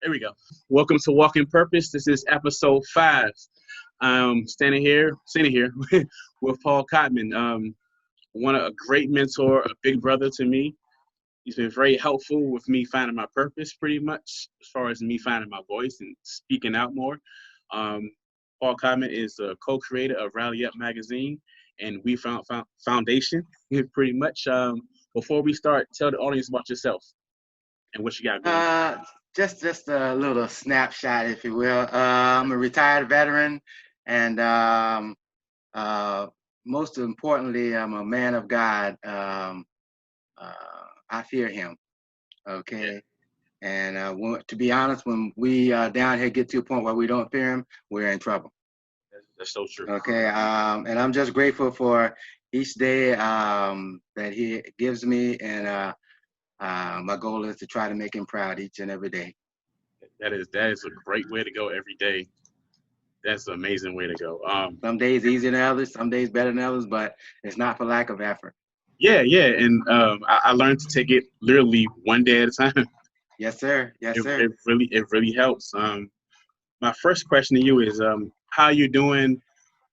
There we go. Welcome to Walking Purpose. This is episode 5. Standing here with Paul Cotman. A great mentor, a big brother to me. He's been very helpful with me finding my purpose, pretty much, as far as me finding my voice and speaking out more. Um, Paul Cotman is the co-creator of Rally Up Magazine and We Foundation, pretty much. Before we start, tell the audience about yourself and what you got going. Just a little snapshot, if you will. I'm a retired veteran, and most importantly, I'm a man of God. I fear Him. Okay, and to be honest, when we down here get to a point where we don't fear Him, we're in trouble. That's so true. Okay, and I'm just grateful for each day that He gives me, and my goal is to try to make Him proud each and every day. That is a great way to go every day. That's an amazing way to go. Some days easier than others, some days better than others, but it's not for lack of effort. Yeah, and I learned to take it literally one day at a time. Yes, sir. Yes, sir. It really helps. My first question to you is, how you doing?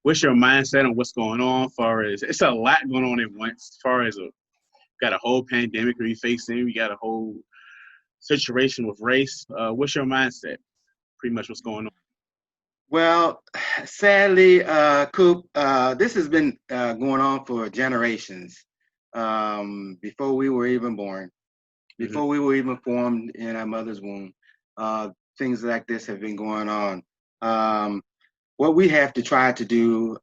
What's your mindset on what's going on? As far as it's a lot going on at once. As far as got a whole pandemic we're facing, we got a whole situation with race. What's your mindset? Pretty much what's going on. Well, sadly, Coop, this has been going on for generations. Before we were even born, before we were even formed in our mother's womb, things like this have been going on. What we have to try to do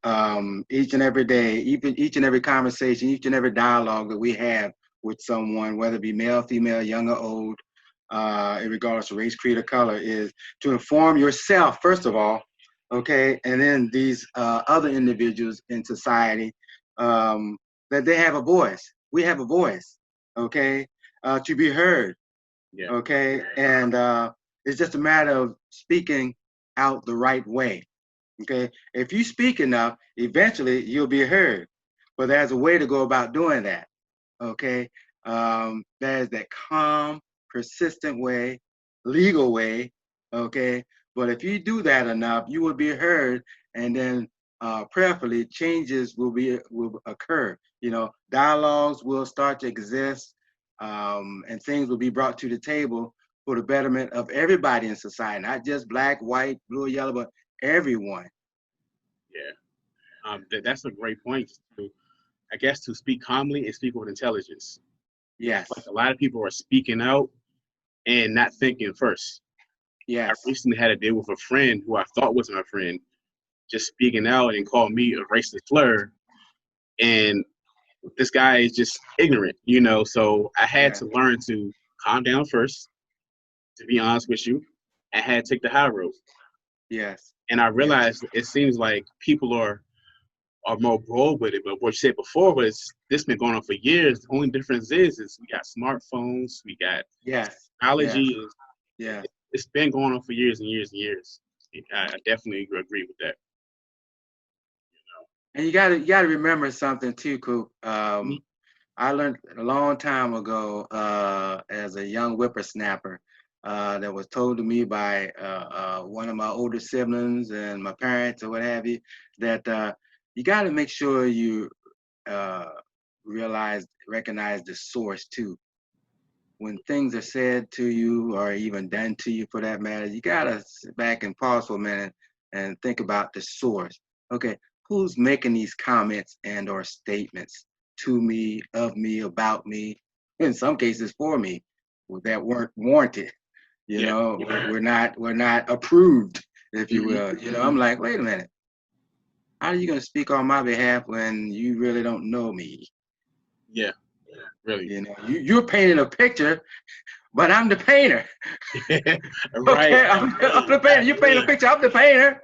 each and every day, even each and every conversation, each and every dialogue that we have with someone, whether it be male, female, young or old, regardless of race, creed, or color, is to inform yourself, first of all, okay, and then these other individuals in society, that they have a voice. We have a voice, okay, to be heard, okay, and it's just a matter of speaking out the right way, okay. If you speak enough, eventually you'll be heard, but there's a way to go about doing that, okay. There's that calm, persistent way, legal way, okay. But if you do that enough, you will be heard, and then prayerfully changes will occur. You know, dialogues will start to exist, and things will be brought to the table for the betterment of everybody in society, not just black, white, blue, yellow, but everyone. Yeah, that's a great point. I guess to speak calmly and speak with intelligence. Yes. Like a lot of people are speaking out and not thinking first. Yes. I recently had a deal with a friend who I thought was my friend, just speaking out and called me a racist slur. And this guy is just ignorant, so I had to learn to calm down first, to be honest with you. I had to take the high road. Yes. And I realized it seems like people are more broad with it. But what you said before was this been going on for years. The only difference is we got smartphones, we got technology. It's been going on for years and years and years. I definitely agree with that. And you gotta remember something too, Coop. I learned a long time ago as a young whippersnapper that was told to me by one of my older siblings and my parents or what have you, that you got to make sure you recognize the source too. When things are said to you or even done to you for that matter, you got to sit back and pause for a minute and think about the source. Okay, who's making these comments and or statements to me, of me, about me, in some cases for me, that weren't warranted. We're not approved, if you will. I'm like, wait a minute. How are you going to speak on my behalf when you really don't know me? Yeah, really. You're painting a picture, but I'm the painter. Right. Okay, I'm the painter. You paint a picture, I'm the painter.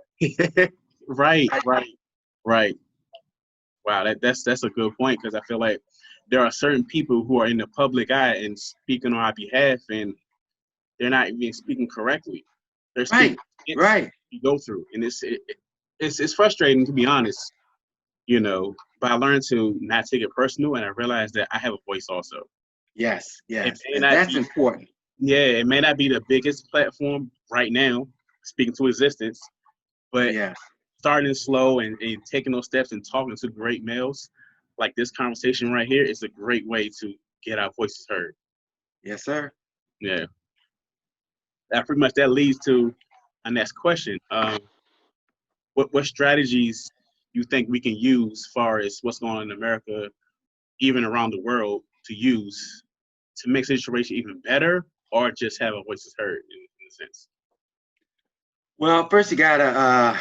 Right. Wow, that's a good point, because I feel like there are certain people who are in the public eye and speaking on our behalf, and they're not even speaking correctly. They're speaking you go through, and it's frustrating, to be honest. But I learned to not take it personal, and I realized that I have a voice also. Yes, and that's important. Yeah, it may not be the biggest platform right now, speaking to existence, but Yeah. starting slow and taking those steps and talking to great males like this conversation right here is a great way to get our voices heard. Yes, sir. Yeah, that pretty much that leads to our next question. What strategies you think we can use as far as what's going on in America, even around the world, to use to make the situation even better, or just have our voices heard in a sense? Well, first you gotta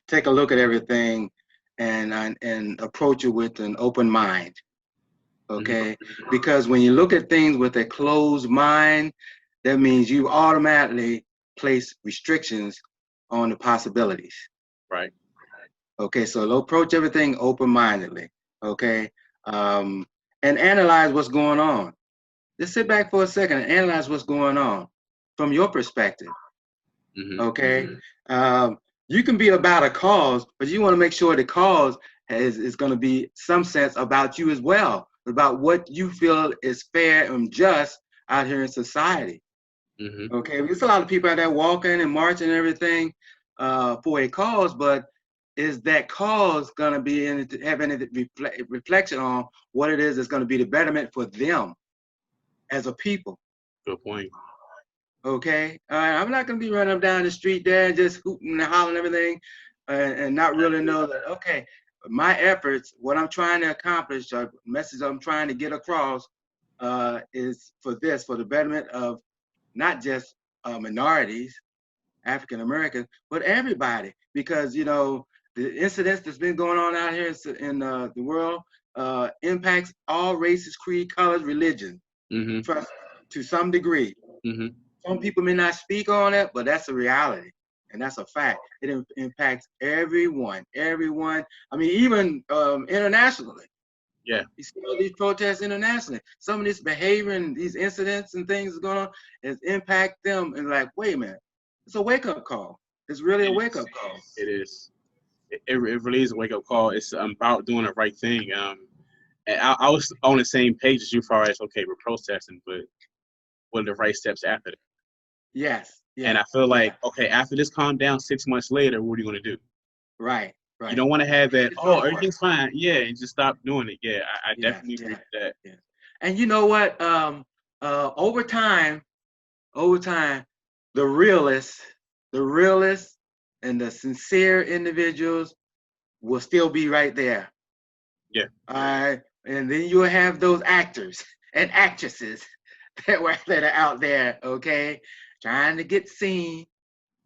take a look at everything and approach it with an open mind. Mm-hmm. Okay, because when you look at things with a closed mind, that means you automatically place restrictions on the possibilities. Right. Okay, so approach everything open-mindedly. Okay, um, and analyze what's going on. Just sit back for a second and analyze what's going on from your perspective. Mm-hmm. Okay, you can be about a cause, but you want to make sure the cause is going to be some sense about you as well, about what you feel is fair and just out here in society. Mm-hmm. Okay, there's a lot of people out there walking and marching and everything for a cause, but is that cause going to be have any reflection on what it is that's going to be the betterment for them as a people? Good point. Okay, I'm not going to be running up down the street there and just hooting and hollering and everything, and not really know that. Okay, my efforts, what I'm trying to accomplish, or message I'm trying to get across, is for this, for the betterment of not just minorities, African Americans, but everybody, because you know the incidents that's been going on out here in the world impacts all races, creed, colors, religion, Mm-hmm. to some degree. Mm-hmm. Some people may not speak on it, but that's a reality, and that's a fact. It impacts everyone, everyone. I mean, even internationally. Yeah. You see all these protests internationally. Some of this behavior and these incidents and things going on has impact them. And like, wait a minute, it's a wake up call. It's really a wake up call. It is. It really is a wake up call. It's about doing the right thing. And I was on the same page as you, far as okay, we're protesting, but what are the right steps after that? Yes. And Yeah. I feel like, Yeah. okay, after this calm down 6 months later, what are you going to do? Right. You Right. don't want to have that, It's oh, over. everything's fine. Yeah, and just stop doing it. Yeah, I Yeah. definitely agree Yeah. with that. Yeah. And you know what? Over time, the realists, and the sincere individuals will still be right there. Yeah. All right. And then you'll have those actors and actresses that are out there, okay, trying to get seen,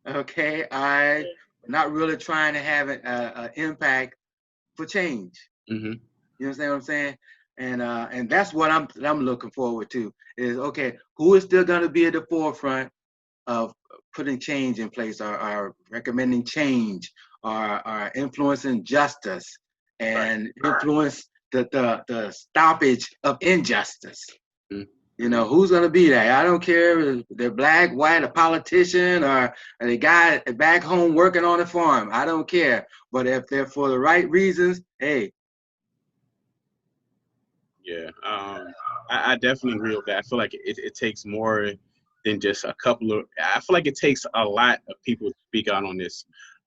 okay. Not really trying to have an impact for change. Mm-hmm. You understand what I'm saying? And that's what I'm looking forward to is okay, who is still going to be at the forefront of putting change in place, or recommending change, or influencing justice Right. and influence the stoppage of injustice. Mm-hmm. You know, who's going to be there? I don't care if they're black, white, a politician, or the guy back home working on a farm. I don't care. But if they're for the right reasons, hey. Yeah. I definitely agree with that. I feel like it takes more than just a couple of. I feel like it takes a lot of people to speak out on this,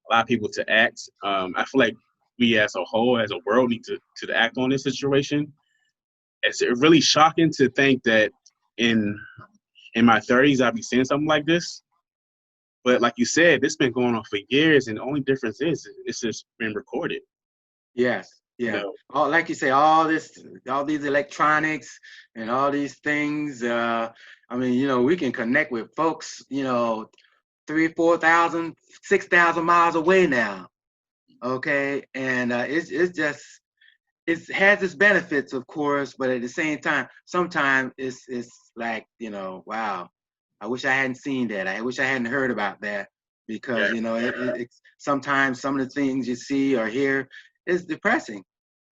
a lot of people to act. I feel like we as a whole, as a world, need to act on this situation. It's really shocking to think that in my 30s I'll be saying something like this. But like you said, this been going on for years, and the only difference is it's just been recorded. Yes, You yeah. know. Like you say, all these electronics and all these things. I mean, you know, we can connect with folks, you know, 3,000, 4,000, 6,000 miles away now. Okay, and it's just it has its benefits, of course, but at the same time, sometimes it's like, you know, wow, I wish I hadn't seen that. I wish I hadn't heard about that, because Yeah. you know it's sometimes some of the things you see or hear is depressing.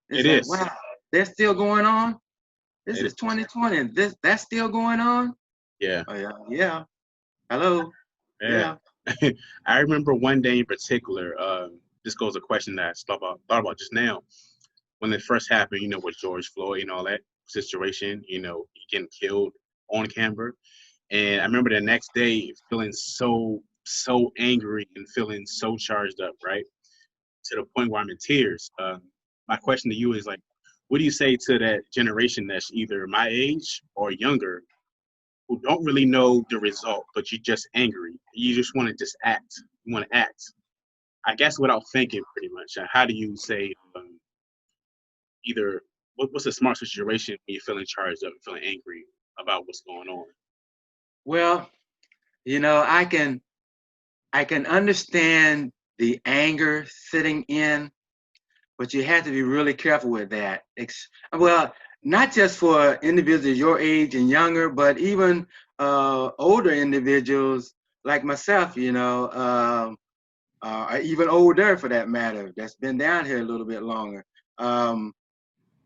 It's It like, is. wow, they're still going on. This It is is. 2020, and that's still going on. Yeah. Oh yeah, yeah. Hello, Yeah. yeah, I remember one day in particular. This goes a question that I thought about just now. When it first happened, with George Floyd and all that situation, he getting killed on camera. And I remember the next day feeling so angry and feeling so charged up, right, to the point where I'm in tears. My question to you is like, what do you say to that generation that's either my age or younger, who don't really know the result, but you're just angry? You just want to just act. You want to act, I guess, without thinking, pretty much. How do you say either what's a smart situation when you're feeling charged up and feeling angry about what's going on? Well, I can understand the anger sitting in, but you have to be really careful with that. Well, not just for individuals your age and younger, but even older individuals like myself, or even older for that matter, that's been down here a little bit longer. Um,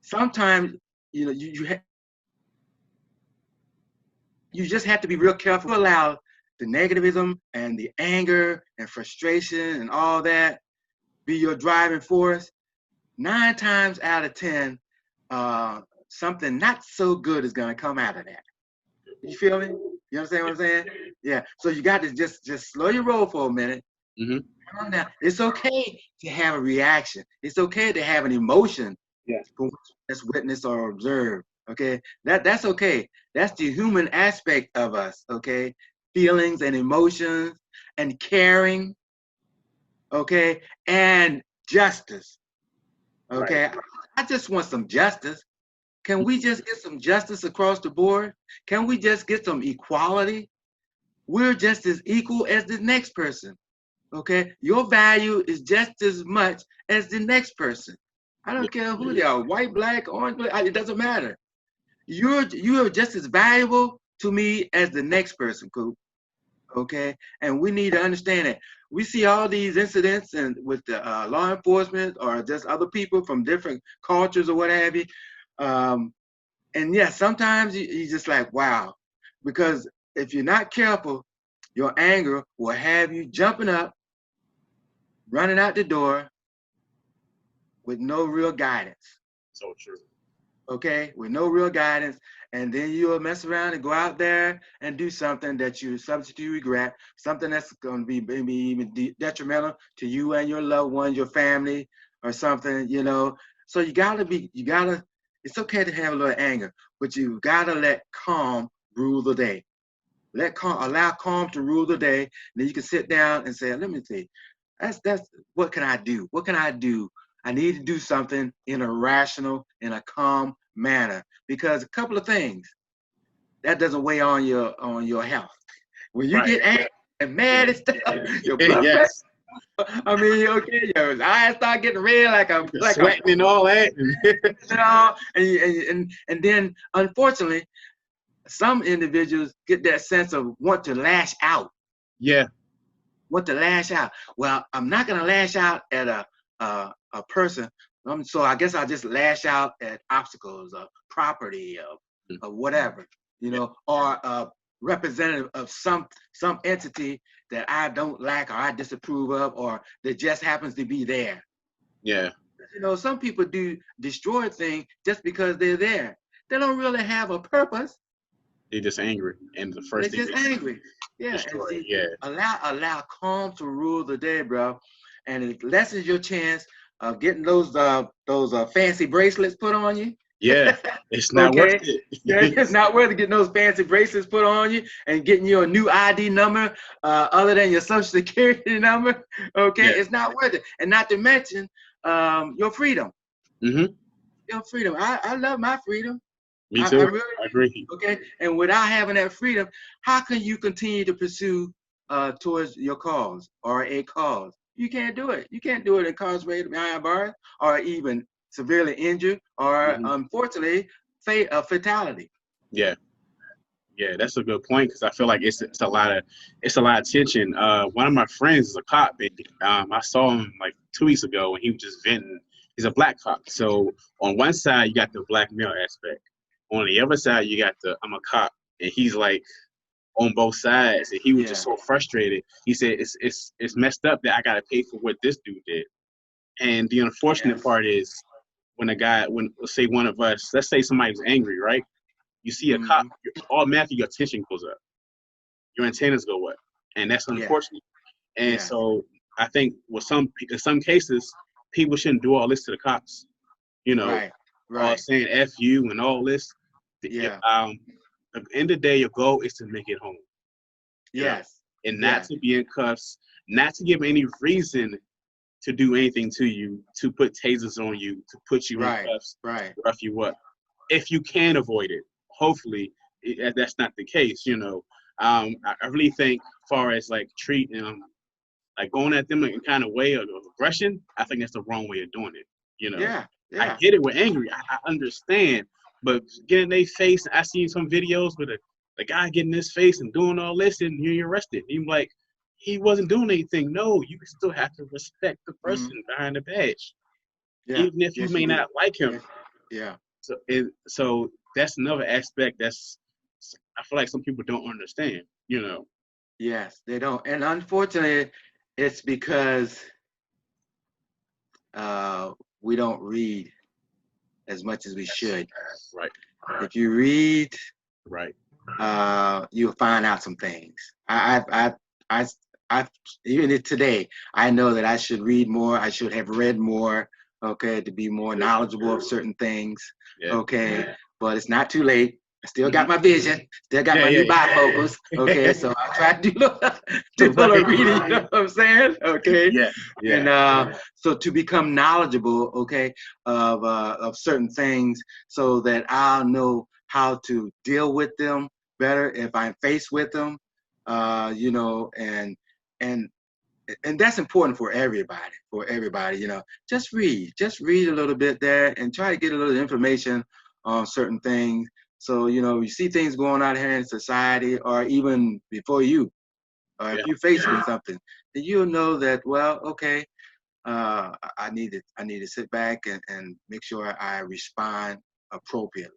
Sometimes, you just have to be real careful to allow the negativism and the anger and frustration and all that be your driving force. 9 times out of 10, something not so good is going to come out of that. You feel me? You understand what I'm saying? Yeah. So you got to just slow your roll for a minute. Mm-hmm. Calm down. It's okay to have a reaction. It's okay to have an emotion. Yeah. That's witnessed or observed. Okay. That's okay. That's the human aspect of us. Okay. Feelings and emotions and caring. Okay. And justice. Okay. Right. I just want some justice. Can we just get some justice across the board? Can we just get some equality? We're just as equal as the next person. Okay. Your value is just as much as the next person. I don't care who they are, white, black, orange, black, it doesn't matter. You are just as valuable to me as the next person, Coop. Okay, and we need to understand that. We see all these incidents and with the law enforcement or just other people from different cultures or what have you. And yeah, sometimes you just like, wow, because if you're not careful, your anger will have you jumping up, running out the door with no real guidance. So true. Okay, with no real guidance, and then you'll mess around and go out there and do something that you subject to regret, something that's going to be maybe even detrimental to you and your loved ones, your family, or something, So it's okay to have a little anger, but you gotta let calm rule the day. Allow calm to rule the day. Then you can sit down and say, let me see, that's what can I do? What can I do? I need to do something in a rational, in a calm manner, because a couple of things that doesn't weigh on your health. When you get angry and mad and stuff, your blood pressure. I mean, okay, your eyes start getting red, like sweating and all that. And then unfortunately, some individuals get that sense of want to lash out. Yeah. Want to lash out. Well, I'm not gonna lash out at a person. So I guess I'll just lash out at obstacles of property of whatever, or a representative of some entity that I don't like or I disapprove of, or that just happens to be there. Yeah. Some people do destroy things just because they're there. They don't really have a purpose. They're just angry, and the first they're just angry. Yeah. See, allow calm to rule the day, bro, and it lessens your chance of getting those fancy bracelets put on you. Yeah, it's not worth it. Yeah, it's not worth it getting those fancy bracelets put on you and getting you a new ID number other than your social security number. Okay, It's not worth it, and not to mention your freedom. Mm-hmm. Your freedom. I love my freedom. Me too. I agree. Okay, and without having that freedom, how can you continue to pursue towards your cause or a cause? You can't do it. You can't do it incarcerated behind bars or even severely injured or unfortunately fatality. Yeah, that's a good point, because I feel like it's a lot of tension. One of my friends is a cop. I saw him like 2 weeks ago, and he was just venting. He's a black cop. So on one side you got the black male aspect. On the other side, you got I'm a cop, and he's like on both sides, and he was just so frustrated. He said, "It's messed up that I gotta pay for what this dude did." And the unfortunate part is when let's say one of us, let's say somebody's angry, right? You see a cop, automatically your tension goes up. your antennas go up, and that's Yeah. unfortunate. And Yeah. so I think with in some cases, people shouldn't do all this to the cops. You know, Right. all Right. saying "f you" and all this. Yeah. At the end of the day, your goal is to make it home. You know, Yes. and not Yes. to be in cuffs, not to give any reason to do anything to you, to put tasers on you, to put you in Right. cuffs, Right. to rough you up. If you can avoid it, hopefully that's not the case. You know, I really think, as far as like treating like going at them in kind of way of aggression, I think that's the wrong way of doing it. You know, Yeah. I Yeah. get it. We're angry. I understand, but getting their face. I seen some videos with the guy getting his face and doing all this, and you're arrested. You're like, he wasn't doing anything. No, you still have to respect the person behind the badge, Yeah. even if you Yes, may you do. not like him. Yeah. So that's another aspect that's I feel like some people don't understand. You know. Yes, they don't. And unfortunately, it's because we don't read as much as we should. Right. If you read, Right. you'll find out some things. I even today, I know that I should read more. I should have read more, okay, to be more knowledgeable of certain things, Yeah. okay. But it's not too late. I still got my vision, still got my new bifocals, okay. So I try to do a little reading. You know what I'm saying? Okay. Yeah. Yeah. And so to become knowledgeable, okay, of certain things, so that I'll know how to deal with them better if I'm faced with them, you know, and that's important for everybody, you know. Just read a little bit there and try to get a little information on certain things. So, you know, you see things going on here in society, or even before you, or if you're faced with something, then you'll know that, well, okay, I need to sit back and make sure I respond appropriately.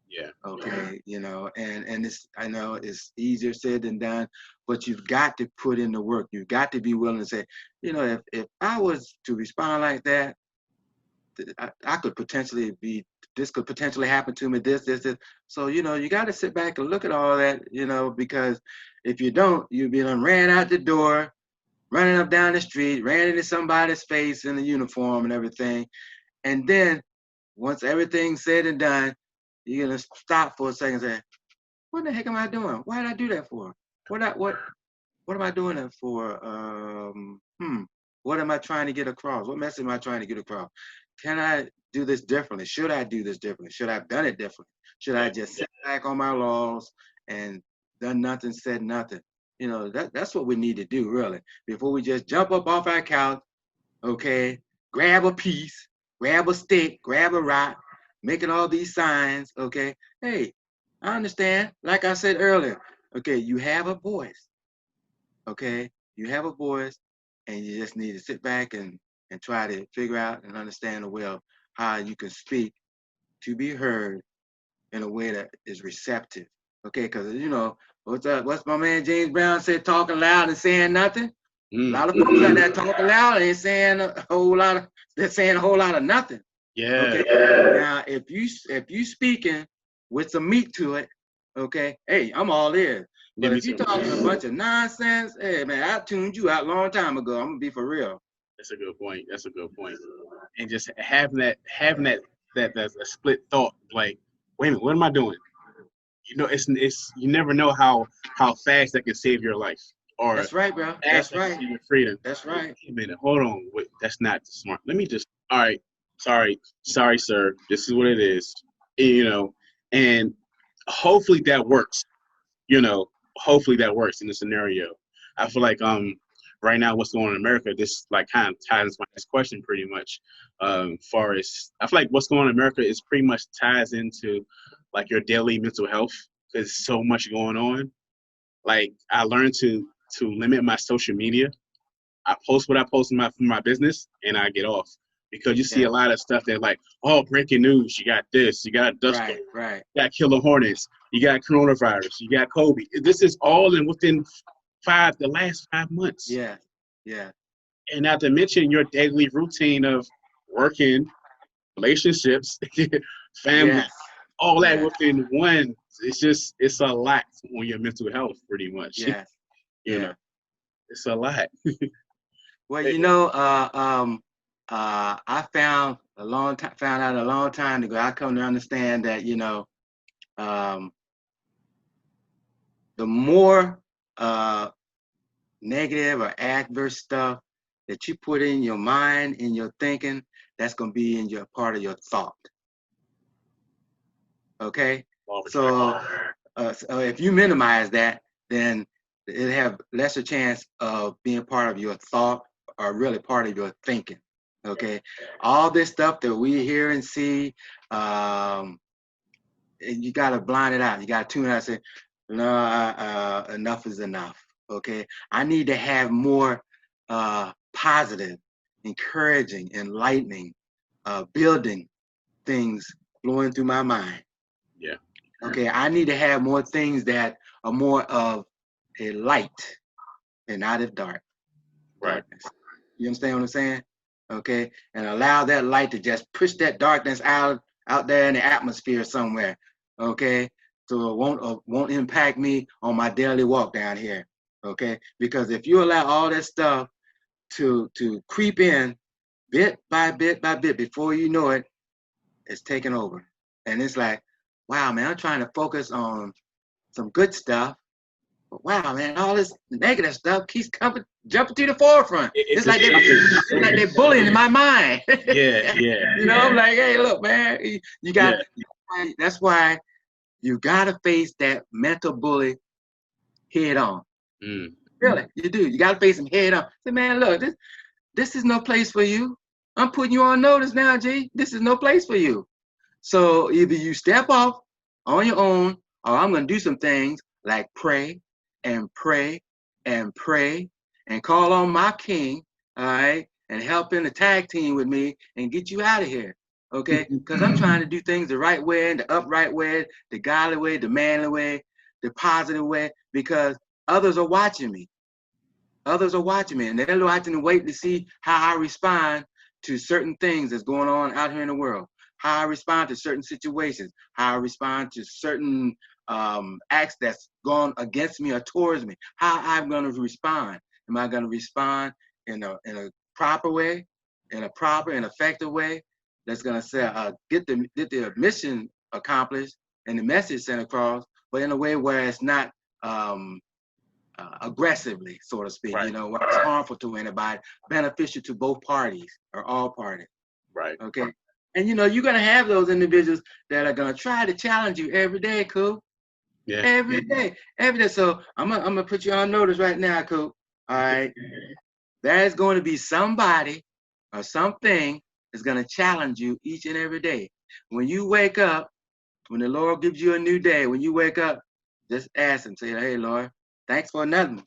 Yeah. Okay, you know, and it's, I know it's easier said than done, but you've got to put in the work. You've got to be willing to say, you know, if I was to respond like that, I could potentially be, this could potentially happen to me, this. So, you know, you got to sit back and look at all that, you know, because if you don't, you'll be done ran out the door, running up down the street, ran into somebody's face in the uniform and everything. And then once everything's said and done, you're gonna stop for a second and say, what the heck am I doing? Why did I do that for? What am I doing that for? What am I trying to get across? What message am I trying to get across? Can I do this differently? Should I do this differently? Should I have done it differently? Should I just sit back on my laurels and done nothing, said nothing? You know, that's what we need to do, really, before we just jump up off our couch, okay, grab a piece, grab a stick, grab a rock, making all these signs, okay? Hey, I understand. Like I said earlier, okay, you have a voice, okay? You have a voice, and you just need to sit back and try to figure out and understand the way of how you can speak to be heard in a way that is receptive, okay? Because, you know, what's my man James Brown said, talking loud and saying nothing? A lot of folks out there talking loud and saying a whole lot of, they're saying a whole lot of nothing. Yeah. Okay. Now, if you speaking with some meat to it, okay, hey, I'm all in. But if you talking a bunch of nonsense, hey man, I tuned you out a long time ago. I'm gonna be for real. That's a good point. That's a good point. And just having that a split thought, like, wait a minute, what am I doing? You know, it's you never know how fast that can save your life. Or that's right, bro. That's right. Save your freedom. That's right. Wait a minute, hold on. Wait, that's not smart. Let me just. All right. Sorry, sir. This is what it is. You know, and hopefully that works. You know, hopefully that works in the scenario. I feel like right now what's going on in America, this like kind of ties my next question pretty much. Far as I feel like what's going on in America is pretty much ties into like your daily mental health. There's so much going on. Like I learned to limit my social media. I post what I post in my business, and I get off because you see a lot of stuff that like, oh, breaking news. You got this. You got dust. Right. You got killer hornets. You got coronavirus. You got COVID. This is all within the last 5 months. Yeah. And not to mention your daily routine of working, relationships, family, all that Yeah. within one. It's a lot on your mental health, pretty much. Yes. You Yeah. know, it's a lot. Well, It- I found out a long time ago. I come to understand that, um, the more negative or adverse stuff that you put in your mind, in your thinking, that's going to be in your part of your thought. Okay, so if you minimize that, then it'll have lesser chance of being part of your thought or really part of your thinking. Okay, all this stuff that we hear and see, you got to blind it out. You got to tune it out and say, no, enough is enough. Okay, I need to have more positive, encouraging, enlightening, building things flowing through my mind. yeah. Okay, I need to have more things that are more of a light and not of Right. darkness. You understand what I'm saying? Okay, and allow that light to just push that darkness out there in the atmosphere somewhere. Okay, so it won't impact me on my daily walk down here. Okay, because if you allow all that stuff to creep in bit by bit by bit, before you know it, it's taking over, and it's like, wow, man, I'm trying to focus on some good stuff. But wow, man, all this negative stuff keeps jumping to the forefront. It's It's just like they're bullying in my mind. yeah, yeah, I'm like, hey, look, man, you got. yeah. That's why you gotta face that mental bully head on. Mm. Really, you do. You gotta face him head on. Say, man, look, this is no place for you. I'm putting you on notice now, G. This is no place for you. So either you step off on your own, or I'm gonna do some things like pray and pray and pray and call on my king, all right, and help in the tag team with me and get you out of here. Okay, because I'm trying to do things the right way, the upright way, the godly way, the manly way, the positive way, because others are watching me. Others are watching me, and they're watching and waiting to see how I respond to certain things that's going on out here in the world, how I respond to certain situations, how I respond to certain acts that's gone against me or towards me, how I'm going to respond. Am I going to respond in a proper way, in a proper and effective way that's going to say get the mission accomplished and the message sent across, but in a way where it's not aggressively, so to speak, Right. where it's harmful to anybody, beneficial to both parties or all parties. Right. Okay. And you're going to have those individuals that are going to try to challenge you every day, Coop. Yeah. Every day. So I'm gonna put you on notice right now, Coop. All right. There's going to be somebody or something that's going to challenge you each and every day. When you wake up, when the Lord gives you a new day, when you wake up, just ask him, say, hey, Lord, thanks for another one.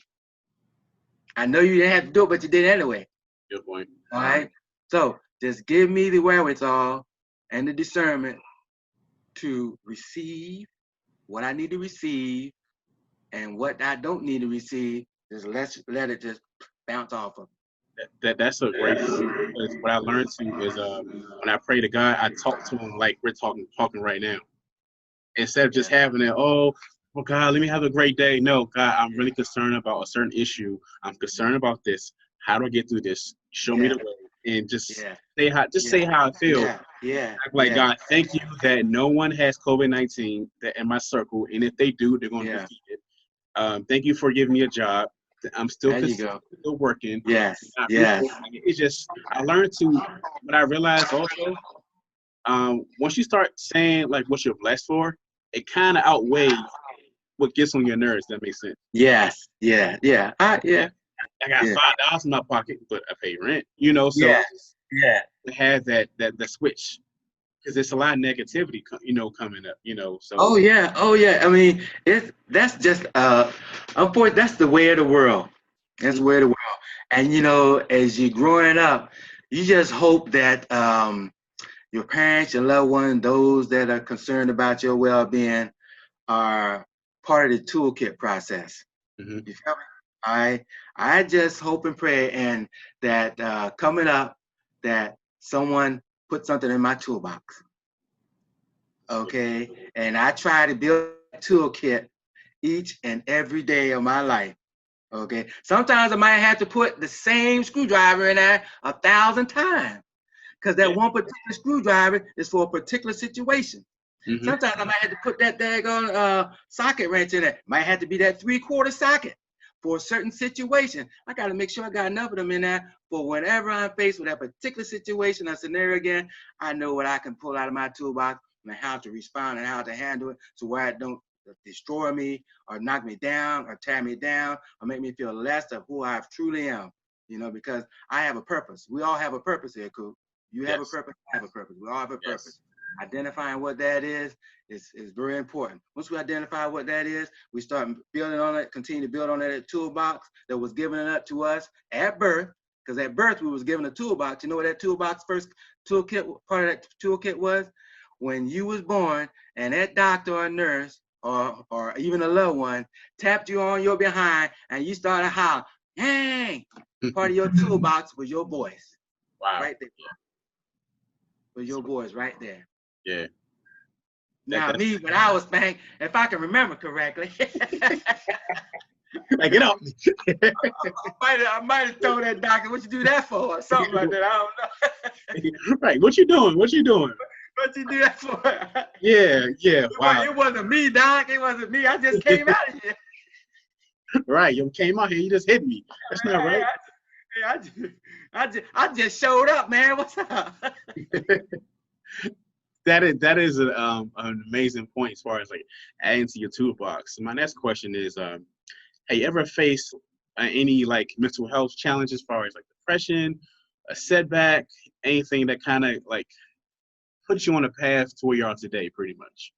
I know you didn't have to do it, but you did anyway. Good point. All right. So just give me the wherewithal and the discernment to receive what I need to receive, and what I don't need to receive, just let it just bounce off of me. That's a great point, because what I learned too is when I pray to God, I talk to him like we're talking right now. Instead of just having it, oh, well, God, let me have a great day. No, God, I'm really concerned about a certain issue. I'm concerned about this. How do I get through this? Show me the way, and just say how I feel. I'm like, God, thank you that no one has COVID-19 that in my circle, and if they do, they're going to defeat it. Thank you for giving me a job. I'm still still working. It's just I learned to. What I realized also, once you start saying like what you're blessed for, it kind of outweighs what gets on your nerves. That makes sense. I got $5 in my pocket, but I pay rent. So to have that switch, because there's a lot of negativity, coming up. So. Oh yeah. I mean, that's just unfortunately, that's the way of the world. That's the way of the world. And as you're growing up, you just hope that your parents, your loved ones, those that are concerned about your well-being, are part of the toolkit process. Mm-hmm. You feel me? I just hope and pray, and that coming up, that someone put something in my toolbox. Okay, and I try to build a toolkit each and every day of my life. Okay, sometimes I might have to put the same screwdriver in there 1,000 times because that one particular screwdriver is for a particular situation. Mm-hmm. Sometimes I might have to put that daggone socket wrench in there. Might have to be that 3/4 socket for a certain situation. I got to make sure I got enough of them in there for whenever I'm faced with that particular situation or scenario again, I know what I can pull out of my toolbox and how to respond and how to handle it so where it don't destroy me or knock me down or tear me down or make me feel less of who I truly am. You know, because I have a purpose. We all have a purpose here, Coop. You have a purpose, I have a purpose. We all have a purpose. Identifying what that is very important. Once we identify what that is, we start building on it, continue to build on that toolbox that was given up to us at birth. Because at birth, we was given a toolbox. You know what that toolbox first toolkit, part of that toolkit was? When you was born and that doctor or nurse or even a loved one tapped you on your behind and you started hollering, hey, part of your toolbox was your voice. Wow. Right there. Was your voice right there. Yeah. Now me, when I was spanked, if I can remember correctly, like get off me. I might have told that doctor, "What you do that for?" or something like that. I don't know. Right. What you doing? What you doing? What you do that for? Yeah. Wow. It wasn't me, Doc. It wasn't me. I just came out of here. Right. You came out here. You just hit me. That's not right. I just showed up, man. What's up? That is an amazing point as far as like adding to your toolbox. My next question is, have you ever faced any like mental health challenges as far as like depression, a setback, anything that kind of like puts you on a path to where you are today, pretty much?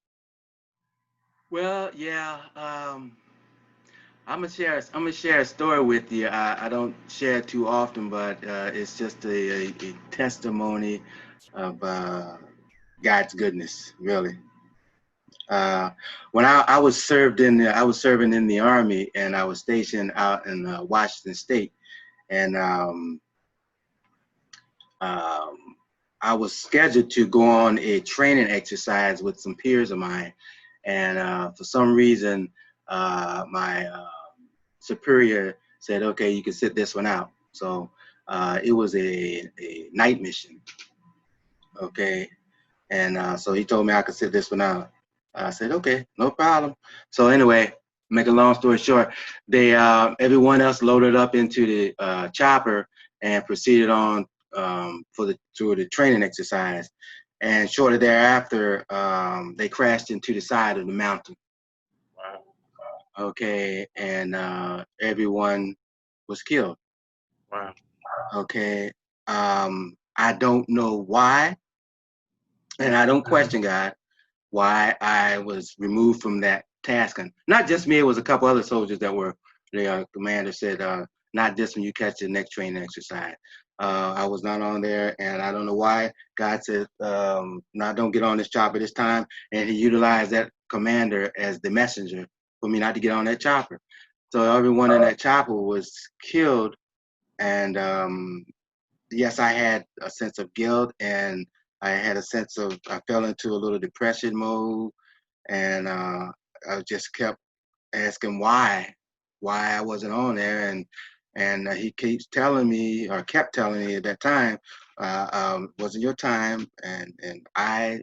Well, yeah. I'm gonna share a story with you. I don't share it too often, but it's just a testimony of God's goodness, really. When I was serving in the Army, and I was stationed out in Washington State, and I was scheduled to go on a training exercise with some peers of mine, and for some reason, my superior said, "Okay, you can sit this one out." So it was a night mission. Okay. And so he told me I could sit this one out. I said, okay, no problem. So anyway, make a long story short, they everyone else loaded up into the chopper and proceeded on to the training exercise. And shortly thereafter, they crashed into the side of the mountain. Wow. Okay, and everyone was killed. Wow. Okay, I don't know why. And I don't question God why I was removed from that task. And not just me, it was a couple other soldiers that were, the commander said, not this when you catch the next training exercise. I was not on there, and I don't know why. God said, no, don't get on this chopper this time. And he utilized that commander as the messenger for me not to get on that chopper. So everyone in that chopper was killed. And yes, I had a sense of guilt, and I had a sense of, I fell into a little depression mode, and I just kept asking why I wasn't on there, and he keeps telling me, or kept telling me at that time, wasn't your time, and I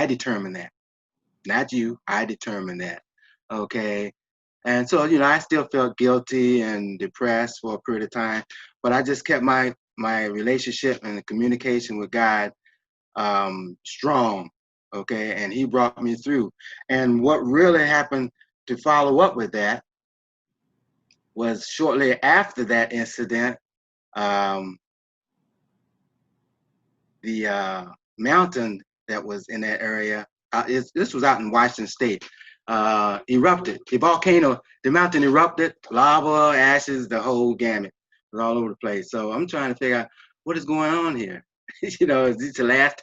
determined that, not you, I determined that, okay. And so, I still felt guilty and depressed for a period of time, but I just kept my relationship and the communication with God strong, okay, and he brought me through. And what really happened to follow up with that was shortly after that incident, the mountain that was in that area, this was out in Washington State, erupted. The mountain erupted, lava, ashes, the whole gamut was all over the place. So I'm trying to figure out what is going on here. Is these the last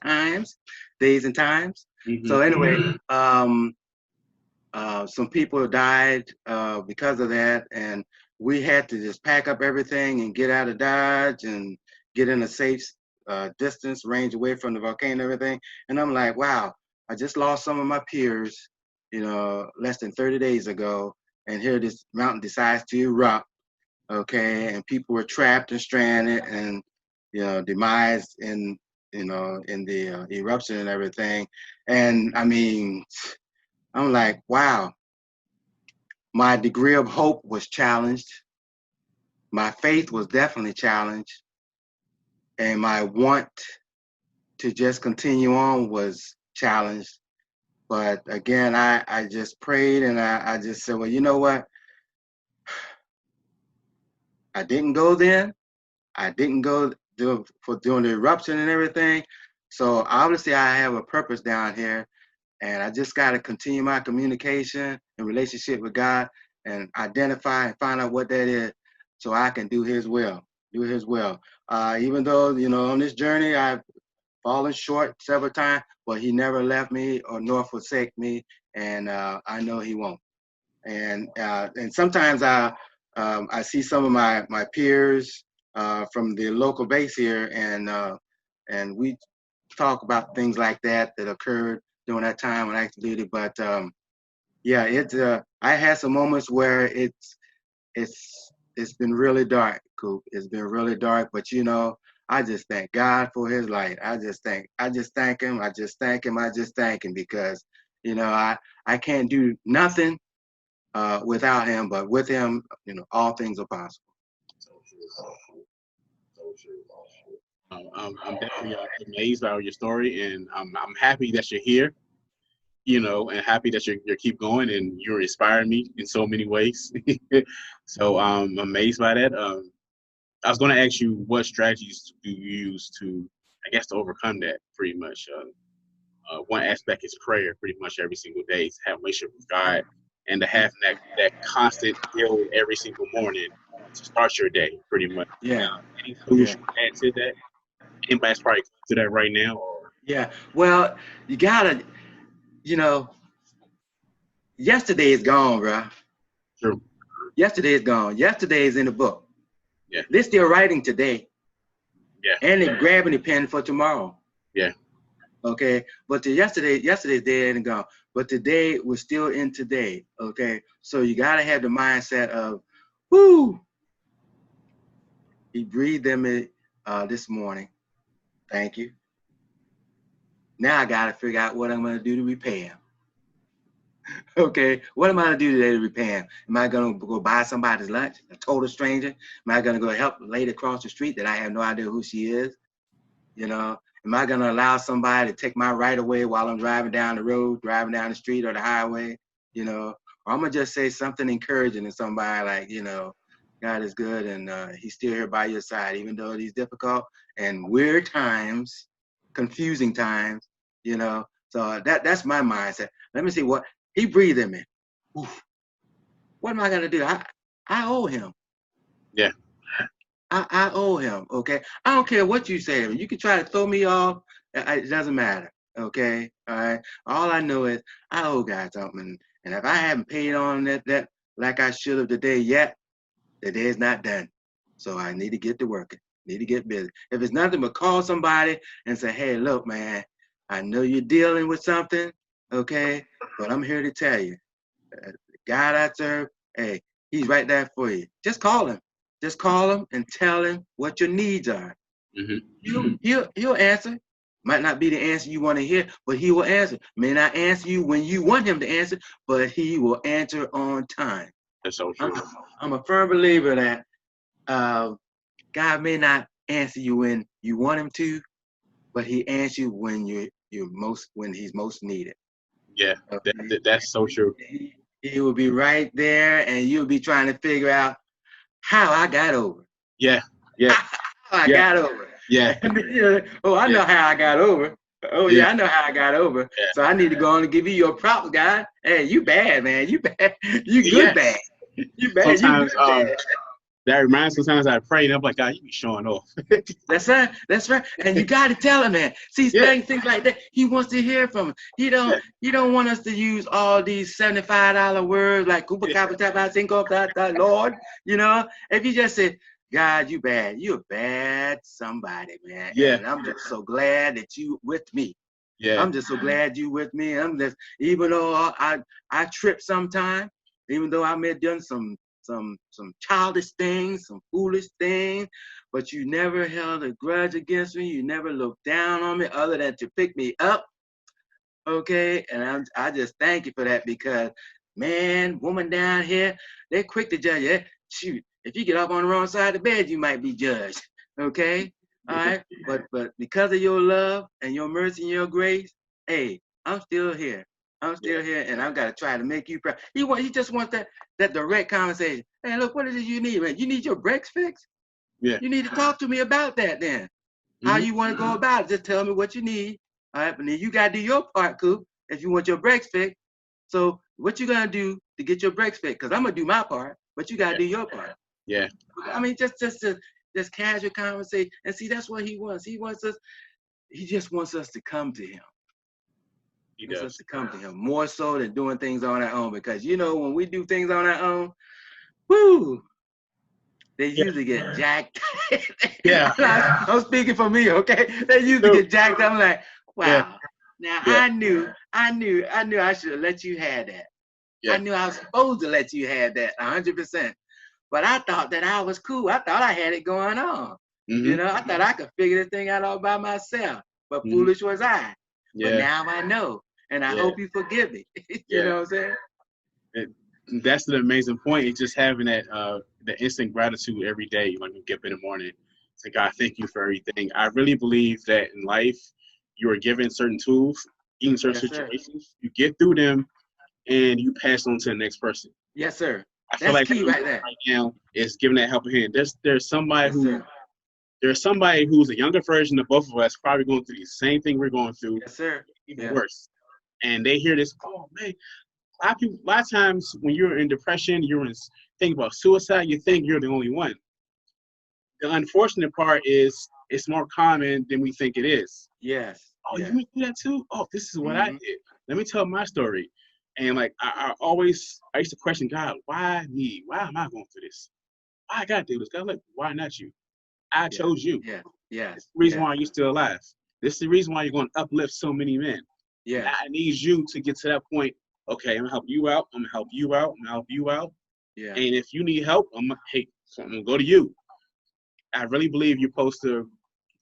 days and times? Mm-hmm. So anyway, some people died because of that, and we had to just pack up everything and get out of Dodge and get in a safe distance, range away from the volcano and everything. And I'm like, wow, I just lost some of my peers, less than 30 days ago, and here this mountain decides to erupt, okay, and people were trapped and stranded and, demised in the eruption and everything. And I mean, I'm like, wow, my degree of hope was challenged. My faith was definitely challenged. And my want to just continue on was challenged. But again, I just prayed and I just said, well, you know what? I didn't go then. I didn't go during the eruption and everything. So obviously I have a purpose down here, and I just got to continue my communication and relationship with God and identify and find out what that is so I can do his will, even though, on this journey, I've fallen short several times, but he never left me or nor forsake me. And I know he won't. And sometimes I see some of my peers from the local base here, and we talk about things like that occurred during that time when I actually did it. But yeah, I had some moments where it's been really dark, Coop. It's been really dark, but I just thank God for his light. I just thank him. I just thank him because, I can't do nothing without him, but with him, all things are possible. I'm definitely amazed by your story, and I'm happy that you're here, and happy that you keep going, and you're inspiring me in so many ways. So I'm amazed by that. I was going to ask you, what strategies do you use to overcome that? Pretty much, one aspect is prayer. Pretty much every single day, to have a relationship with God, and to have that constant build every single morning to start your day. Pretty much. Yeah. Any solution to add to that? Anybody's probably to that right now, or yeah. Well, you gotta, yesterday is gone, bro. True. Yesterday is gone. Yesterday is in the book. Yeah. They're still writing today. Yeah. And they're grabbing the pen for tomorrow. Yeah. Okay. But yesterday's dead and gone. But today we're still in today. Okay. So you gotta have the mindset of, whoo, he breathed them in this morning. Thank you. Now I gotta figure out what I'm gonna do to repay him. Okay, what am I gonna do today to repay him? Am I gonna go buy somebody's lunch, a total stranger? Am I gonna go help a lady across the street that I have no idea who she is? Am I gonna allow somebody to take my right away while I'm driving down the road, driving down the street or the highway? Or I'm gonna just say something encouraging to somebody like, God is good and he's still here by your side, even though these difficult and weird times, confusing times, So that's my mindset. Let me see what he breathed in me. Oof. What am I gonna do? I owe him. Yeah. I owe him. Okay. I don't care what you say. You can try to throw me off. It doesn't matter. Okay. All right. All I know is I owe God something, and if I haven't paid on that like I should have today yet, the day is not done. So I need to get to working. Need to get busy. If it's nothing but call somebody and say, hey, look, man, I know you're dealing with something, okay, but I'm here to tell you, the God I serve, hey, he's right there for you. Just call him. Just call him and tell him what your needs are. Mm-hmm. He'll answer. Might not be the answer you want to hear, but he will answer. May not answer you when you want him to answer, but he will answer on time. That's so true. I'm a firm believer that God may not answer you when you want him to, but he answers you when when he's most needed. Yeah, that's so true. He will be right there, and you'll be trying to figure out how I got over. Yeah. How I got over. Yeah. Oh, I know how I got over. Oh yeah, I know how I got over. Yeah. So I need to go on and give you your props, God. Hey, you bad, man. You bad. You good bad. You bad. Sometimes, you good bad. That reminds me, sometimes I pray and I'm like, God, you be showing off. That's right. That's right. And you got to tell him, man. See, things like that. He wants to hear from him. He don't want us to use all these $75 words like Cooper Kappa Tapa Cinco Lord. If you just say, God, you bad. You're bad somebody, man. Yeah. And I'm just so glad that you with me. Yeah. I'm just so glad you with me. I'm just, even though I trip sometime, even though I may have done some childish things, some foolish things, but you never held a grudge against me. You never looked down on me other than to pick me up. Okay, and I just thank you for that, because man, woman down here, they're quick to judge you. Shoot, if you get up on the wrong side of the bed, you might be judged. Okay, all right, but because of your love and your mercy and your grace, hey, I'm still here. I'm still here, and I've got to try to make you proud. He just wants that direct conversation. Hey, look, what is it you need, man? You need your brakes fixed? Yeah. You need to talk to me about that then. How you want to go about it? Just tell me what you need. All right, but then you gotta do your part, Coop, if you want your brakes fixed. So what you gonna do to get your brakes fixed? Because I'm gonna do my part, but you gotta do your part. Yeah. I mean, just casual conversation. And see, that's what he wants. He just wants us to come to him. He wants does. us to come to him more so than doing things on our own. Because when we do things on our own, whoo, they usually get jacked. Yeah. I'm speaking for me, okay? They usually get jacked. I'm like, wow. Yeah. Now Yeah. I knew I should have let you have that. Yeah. I knew I was supposed to let you have that 100%. But I thought that I was cool. I thought I had it going on. I thought I could figure this thing out all by myself. But foolish was I. But now I know. And I hope you forgive me. You know what I'm saying? That's an amazing point. It's just having that the instant gratitude every day when you get up in the morning. Say, God, thank you for everything. I really believe that in life, you are given certain tools, even certain situations. You get through them, and you pass on to the next person. Yes, sir. I feel like key right there. Right now is giving that helping hand. There's somebody there's somebody who's a younger version of both of us, probably going through the same thing we're going through. Yes, sir. Even worse. And they hear this, oh man. A lot of times when you're in depression, think about suicide, you think you're the only one. The unfortunate part is it's more common than we think it is. Yes. Oh, you went through that too? Oh, this is what I did. Let me tell my story. And like I used to question God, why me? Why am I going through this? Why I gotta do this? God, like, why not you? I chose you. Yeah. Yeah. It's the reason why you're still alive. This is the reason why you're going to uplift so many men. Yeah. I need you to get to that point. Okay, I'm gonna help you out. I'm gonna help you out. I'm gonna help you out. Yeah. And if you need help, I'm gonna go to you. I really believe you're supposed to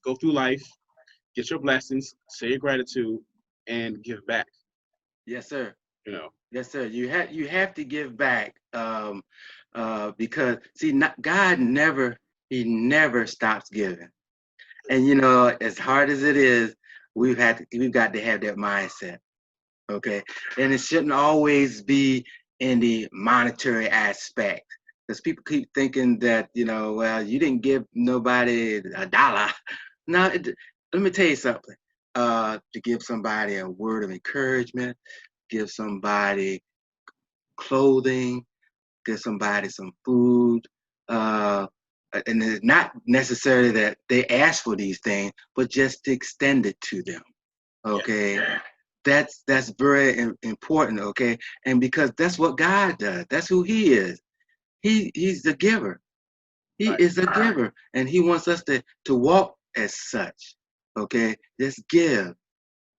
go through life, get your blessings, say your gratitude, and give back. Yes, sir. Yes, sir. You have to give back, because see, God never stops giving. And as hard as it is, we've got to have that mindset. Okay, and it shouldn't always be in the monetary aspect, because people keep thinking that well, you didn't give nobody $1. Now, let me tell you something. To give somebody a word of encouragement, give somebody clothing, give somebody some food, and it's not necessarily that they ask for these things, but just to extend it to them. Okay. Yeah. That's very important, okay? And because that's what God does. That's who he is. He's the giver. He is a giver, and he wants us to walk as such. Okay? Just give,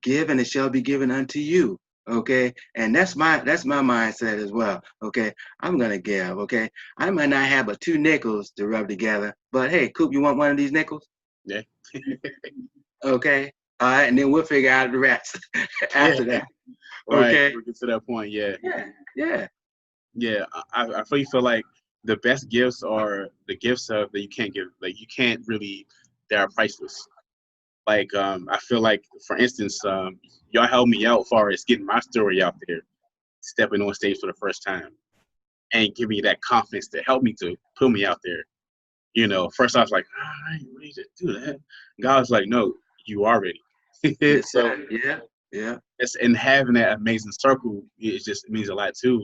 and it shall be given unto you. Okay? And that's my mindset as well. Okay? I'm gonna give. Okay? I might not have but 2 nickels to rub together, but hey, Coop, you want one of these nickels? Yeah. Okay. All right, and then we'll figure out the rest after that. Okay. Right. We'll get to that point. Yeah. Yeah. Yeah. I really feel like the best gifts are the gifts that you can't give. Like you can't really. They are priceless. Like I feel like, for instance, y'all helped me out as far as getting my story out there, stepping on stage for the first time, and give me that confidence to help me to put me out there. First I was like, I ain't ready to do that. God's like, no, you are ready. Yes, So yeah. And having that amazing circle, it just means a lot too.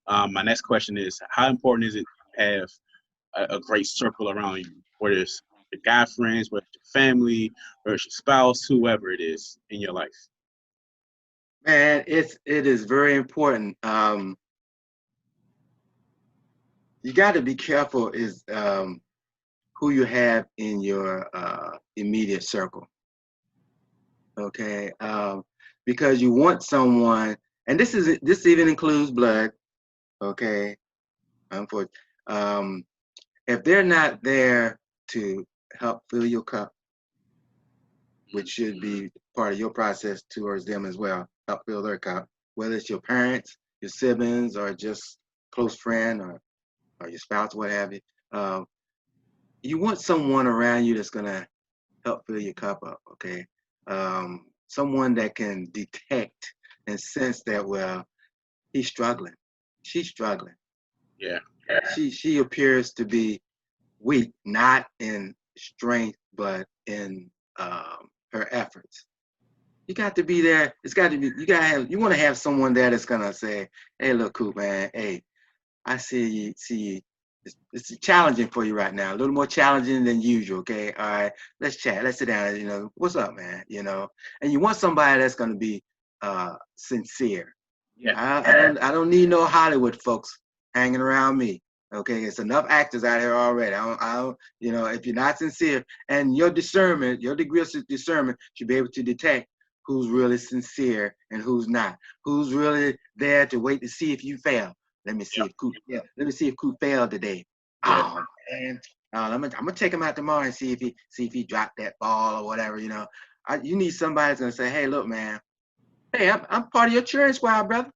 And, my next question is, how important is it to have a great circle around you, whether it's your guy friends, whether it's your family, or it's your spouse, whoever it is in your life? Man, it is very important. You got to be careful is who you have in your immediate circle. Okay, because you want someone, and this even includes blood. Okay, unfortunately, if they're not there to help fill your cup, which should be part of your process towards them as well, help fill their cup, whether it's your parents, your siblings, or just close friend, or your spouse, what have you. You want someone around you that's gonna help fill your cup up, okay? Someone that can detect and sense that, well, he's struggling, she's struggling. Yeah. She appears to be weak, not in strength, but in her efforts. You got to be there. It's got to be. You want to have someone there that's gonna say, "Hey, look, Coop, man. Hey, I see you. It's challenging for you right now. A little more challenging than usual. Okay, all right. Let's chat. Let's sit down. You know, what's up, man? You know." And you want somebody that's gonna be sincere. Yeah. I don't need no Hollywood folks hanging around me. Okay, it's enough actors out here already. I don't, you know, if you're not sincere, and your discernment, your degree of discernment should be able to detect who's really sincere and who's not. Who's really there to wait to see if you fail. Let me see if Coop. Yeah, let me see if Coop failed today. Yeah. Oh man, I'm gonna take him out tomorrow and see if he dropped that ball or whatever. You know, you need somebody that's gonna say, "Hey, look, man. Hey, I'm part of your cheering squad, brother.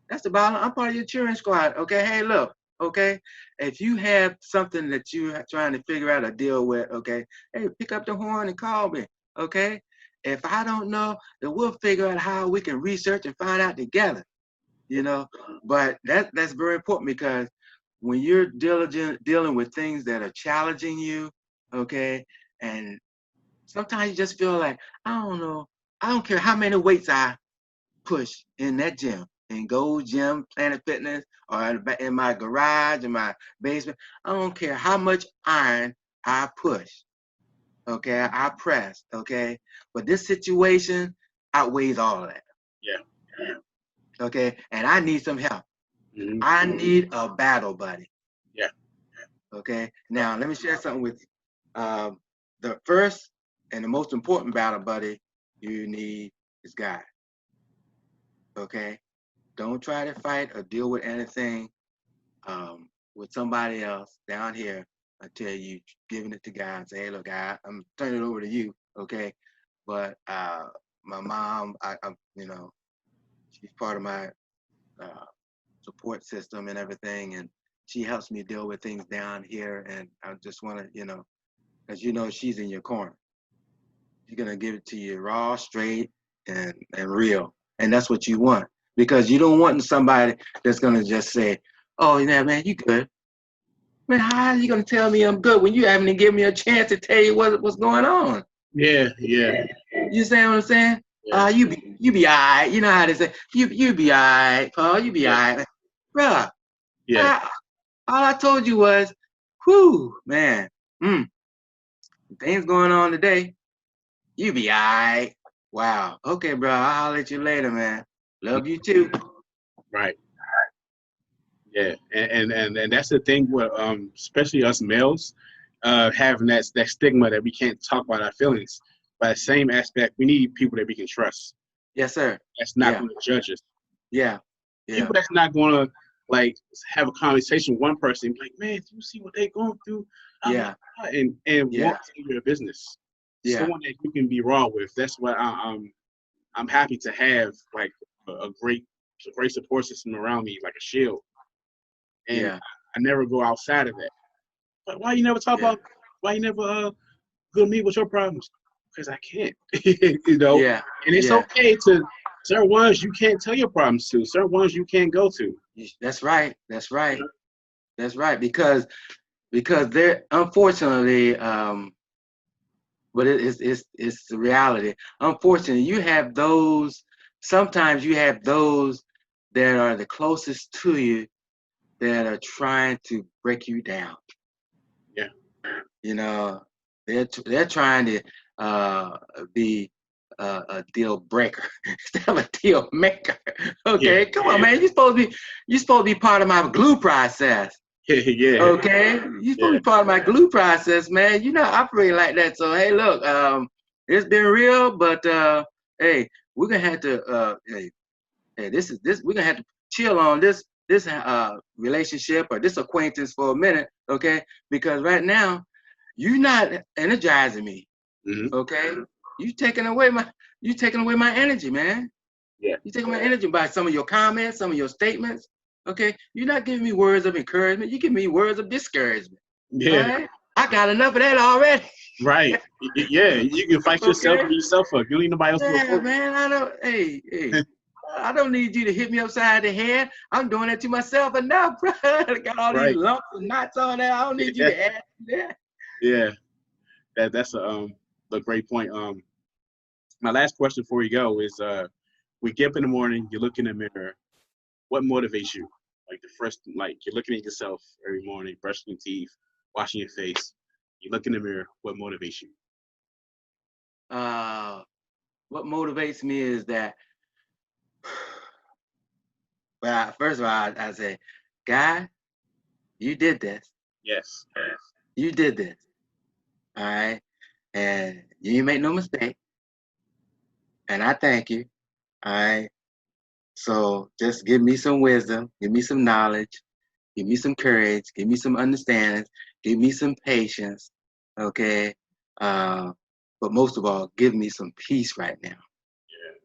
That's the bottom. I'm part of your cheering squad. Okay. Hey, look. Okay. If you have something that you're trying to figure out or deal with, okay, hey, pick up the horn and call me. Okay. If I don't know, then we'll figure out how we can research and find out together. You know, but that's very important because when you're dealing with things that are challenging you, okay, and sometimes you just feel like, I don't know, I don't care how many weights I push in that gym, in Gold Gym, Planet Fitness, or in my garage, in my basement. I don't care how much iron I push, okay, I press, okay, but this situation outweighs all of that, Yeah. okay, and I need some help. Mm-hmm. I need a battle buddy, Yeah. okay. Now let me share something with you. The first and the most important battle buddy you need is God, okay. Don't try to fight or deal with anything with somebody else down here until you giving it to God and say, "Hey, look, God, I'm turning it over to you, okay?" But my mom, I'm, you know, she's part of my uh, support system and everything, and she helps me deal with things down here. And I just want to, you know, because you know she's in your corner. She's gonna give it to you raw, straight, and real, and that's what you want because you don't want somebody that's gonna just say, "Oh, yeah, man, you good." Man, how are you gonna tell me I'm good when you haven't even given me a chance to tell you what's going on? Yeah. Yeah. You understand what I'm saying? Yeah. You be alright. You know how they say you be alright, Paul. You be Yeah. alright, bruh. Yeah. All I told you was, whew, man. Things going on today. You be alright. Wow. Okay, bro. I'll holler at you later, man. Love you too. Right. Yeah. And that's the thing with especially us males, having that stigma that we can't talk about our feelings. By the same aspect, we need people that we can trust. Yes, sir. That's not Yeah. going to judge us. Yeah. Yeah. People that's not going to like have a conversation with one person, be like, "Man, do you see what they're going through?" Yeah. And Yeah. want to your business. Yeah. Someone that you can be raw with. That's what I'm happy to have, like a great support system around me, like a shield. And Yeah. I never go outside of that. But why you never talk Yeah. about? Why you never go to me with your problems? Because I can't. You know. Yeah. And it's Yeah. okay to certain ones you can't tell your problems to. Certain ones you can't go to. That's right. That's right. That's right. Because there, unfortunately, but it's the reality. Unfortunately, you have those. Sometimes you have those that are the closest to you that are trying to break you down. Yeah. You know, they're trying to be a deal breaker instead of a deal maker. Okay, Yeah. come on, man. You're supposed to be part of my glue process. Yeah. Okay, you're supposed to be part of my glue process, man. You're not operating like that. So hey, look, It's been real, but hey, we're gonna have to hey, this we're gonna have to chill on this relationship or this acquaintance for a minute, okay? Because right now, you're not energizing me, Mm-hmm. okay? You taking away my energy, man. Yeah. You taking my energy by some of your comments, some of your statements, okay? You're not giving me words of encouragement. You give me words of discouragement. Yeah. All right? I got enough of that already. Right. Yeah. You can fight yourself and yourself up. You don't need nobody else to Yeah, report. man. I don't need you to hit me upside the head. I'm doing that to myself enough, bro. I got all these lumps and knots on there. I don't need you to add that. Yeah. That's a great point. My last question before we go is we get up in the morning, you look in the mirror, what motivates you? Like the first, like you're looking at yourself every morning, brushing your teeth, washing your face. You look in the mirror, what motivates you? What motivates me is that, well, first of all, I say, God, you did this. Yes. You did this. All right. And you make no mistake. And I thank you. All right. So just give me some wisdom, give me some knowledge, give me some courage, give me some understanding, give me some patience. Okay. But most of all, give me some peace right now.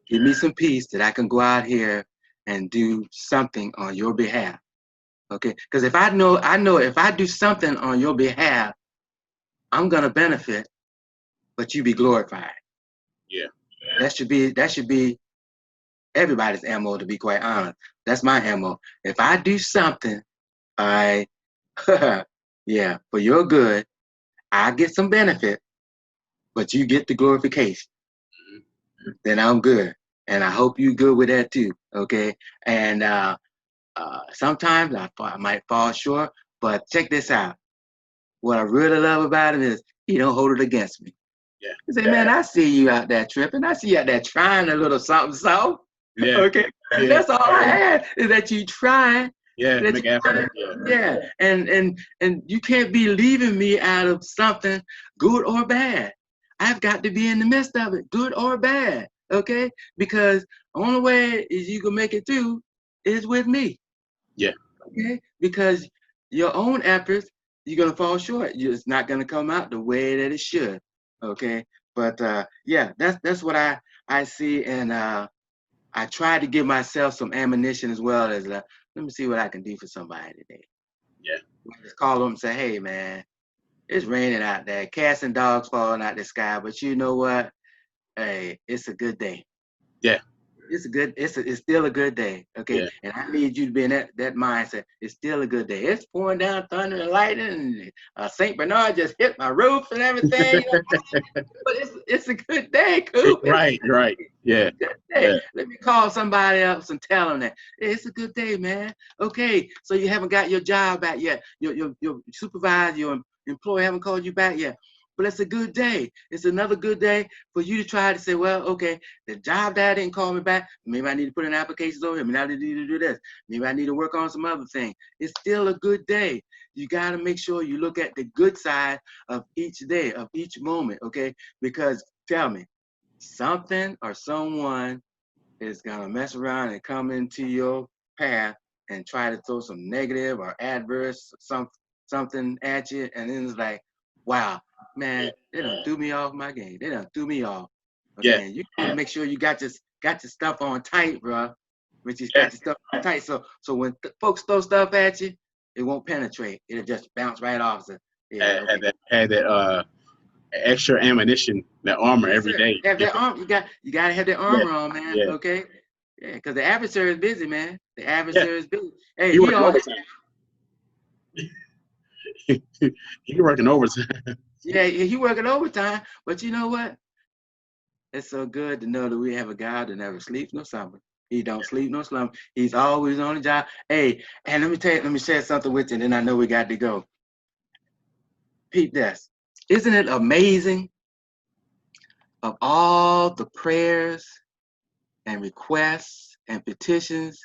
Give me some peace that I can go out here and do something on your behalf. Okay. Because if I know if I do something on your behalf, I'm gonna benefit, but you be glorified. Yeah. That should be everybody's MO, to be quite honest. That's my MO. If I do something, I yeah, for your good, I get some benefit, but you get the glorification. Then I'm good. And I hope you good with that too. Okay. And sometimes I might fall short, but check this out. What I really love about him is he don't hold it against me. Yeah. He say, man, I see you out there tripping. I see you out there trying a little something. Yeah. Okay. Yeah. That's all I had is that you trying. Yeah. Make effort. Yeah. And you can't be leaving me out of something good or bad. I've got to be in the midst of it, good or bad. Okay. Because the only way is you can make it through is with me. Yeah. Okay. Because your own efforts, you're gonna fall short. It's not gonna come out the way that it should. Okay. But yeah, that's what I see, and I try to give myself some ammunition as well as let me see what I can do for somebody today. Yeah. Just call them and say, hey man, it's raining out there, cats and dogs falling out the sky, but you know what? Hey, it's a good day. Yeah. It's still a good day. Okay. Yeah. And I need you to be in that mindset. It's still a good day. It's pouring down thunder and lightning, and St. Bernard just hit my roof and everything. But it's a good day, Coop. Right. Yeah. Good day. Yeah. Let me call somebody else and tell them that it's a good day, man. Okay. So you haven't got your job back yet. Your supervisor, your employer haven't called you back yet. But it's a good day. It's another good day for you to try to say, well, okay, the job that didn't call me back, maybe I need to put in applications over here. Maybe I need to do this. Maybe I need to work on some other thing. It's still a good day. You got to make sure you look at the good side of each day, of each moment, okay? Because tell me, something or someone is going to mess around and come into your path and try to throw some negative or adverse something at you. And then it's like, wow, man, they done threw me off my game. They done threw me off. Okay, yeah. You gotta make sure you got your stuff on tight, bro. Which is got your stuff on tight. So when folks throw stuff at you, it won't penetrate. It'll just bounce right off. So, yeah, had that extra ammunition, that armor every day. Have that armor. You gotta have that armor on, man. Yeah. Okay. Yeah, because the adversary is busy, man. The adversary is busy. Hey, he working overtime. He working overtime. Yeah, he working overtime. But you know what? It's so good to know that we have a God that never sleeps nor slumber. He don't sleep nor slumber. He's always on the job. Hey, and let me share something with you, and then I know we got to go. Peep this. Isn't it amazing of all the prayers and requests and petitions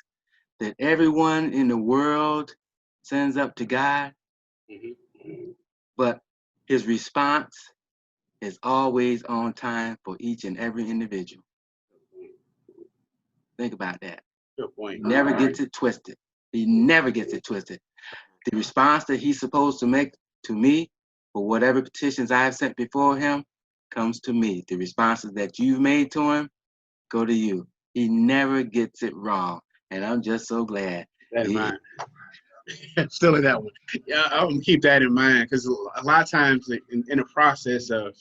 that everyone in the world sends up to God? Mm-hmm. But his response is always on time for each and every individual. Think about that. Good point. He never gets it twisted. He never gets it twisted. The response that he's supposed to make to me for whatever petitions I've sent before him comes to me. The responses that you've made to him go to you. He never gets it wrong. And I'm just so glad. That in mind. Still in that one. Yeah, I'm gonna keep that in mind because a lot of times in the process of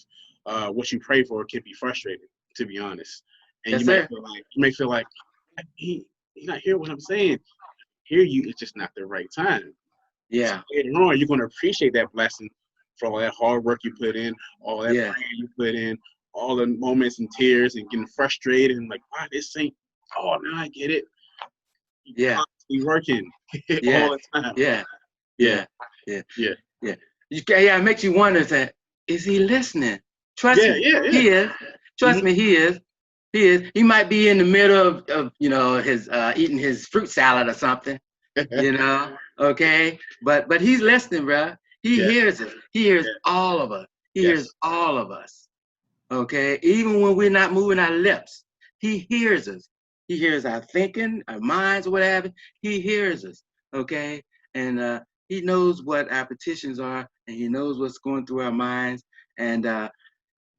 what you pray for, it can be frustrating, to be honest. And Yes, you may feel like he not hear what I'm saying. Hear you, it's just not the right time. Yeah. So later on, you're gonna appreciate that blessing for all that hard work you put in, all that prayer you put in, all the moments and tears and getting frustrated and like, wow, this ain't. Oh, now I get it. You're constantly working all the time. Yeah. It makes you wonder that is he listening? Trust me, he is. Trust me, he is. He is. He might be in the middle of his eating his fruit salad or something, okay. But he's listening, bro. He hears us. He hears all of us. He hears all of us. Okay. Even when we're not moving our lips, he hears us. He hears our thinking, our minds, or whatever. He hears us. Okay. And he knows what our petitions are, and he knows what's going through our minds, and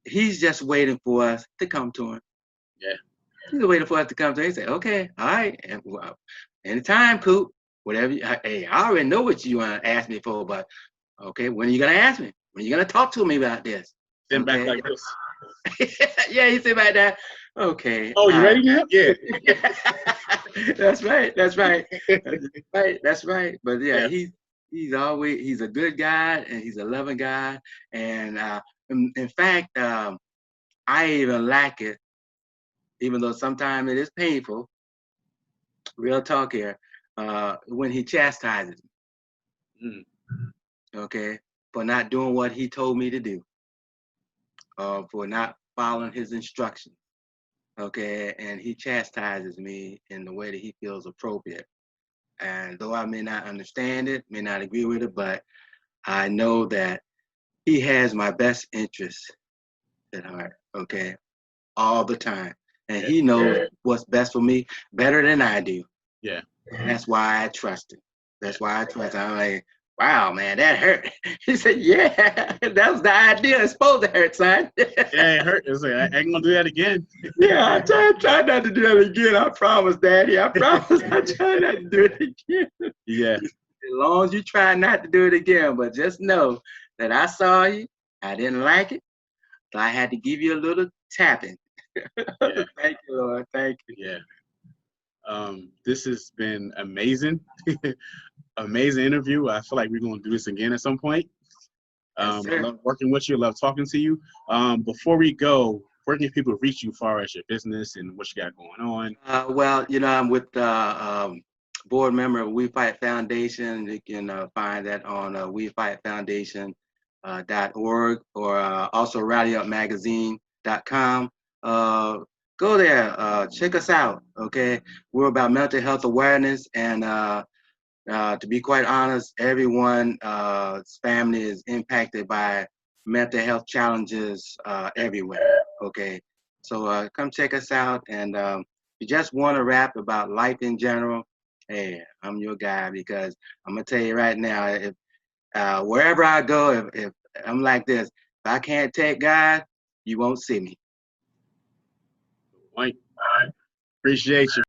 he's just waiting for us to come to him. Yeah. He's waiting for us to come to him. He say, okay, all right, and anytime, Coop, whatever. Hey, I already know what you want to ask me for, but okay, when are you gonna ask me? When are you gonna talk to me about this? Sitting back like this. Yeah, he sit back there. Okay. Oh, you ready now? Yeah. That's right. That's right. But he's a good guy, and he's a loving guy. And in fact, I even like it, even though sometimes it is painful. Real talk here. When he chastises me, okay, for not doing what he told me to do, for not following his instructions. Okay, and he chastises me in the way that he feels appropriate. And though I may not understand it, may not agree with it, but I know that he has my best interests at heart, okay, all the time. And he knows what's best for me better than I do. Yeah. And that's why I trust him. That's why I trust him. I'm like, wow, man, that hurt. He said, yeah, that was the idea. It's supposed to hurt, son. Yeah, it hurt. It's like, I ain't gonna do that again. Yeah, I try not to do that again. I promise, Daddy. I promise I try not to do it again. Yeah. As long as you try not to do it again, but just know that I saw you. I didn't like it. So I had to give you a little tapping. Yeah. Thank you, Lord. Thank you. Yeah. This has been amazing. Amazing interview. I feel like we're going to do this again at some point. Yes, I love working with you. I love talking to you. Before we go, where can people reach you as far as your business and what you got going on? Well, I'm with board member of We Fight Foundation. You can find that on WeFightFoundation.org or also RallyUpMagazine.com. Go there, check us out. Okay, we're about mental health awareness, and to be quite honest, everyone's family is impacted by mental health challenges everywhere. Okay, so come check us out, and if you just want to rap about life in general, hey, I'm your guy, because I'm gonna tell you right now, if wherever I go, if I'm like this, if I can't take God, you won't see me. Mike, appreciate you.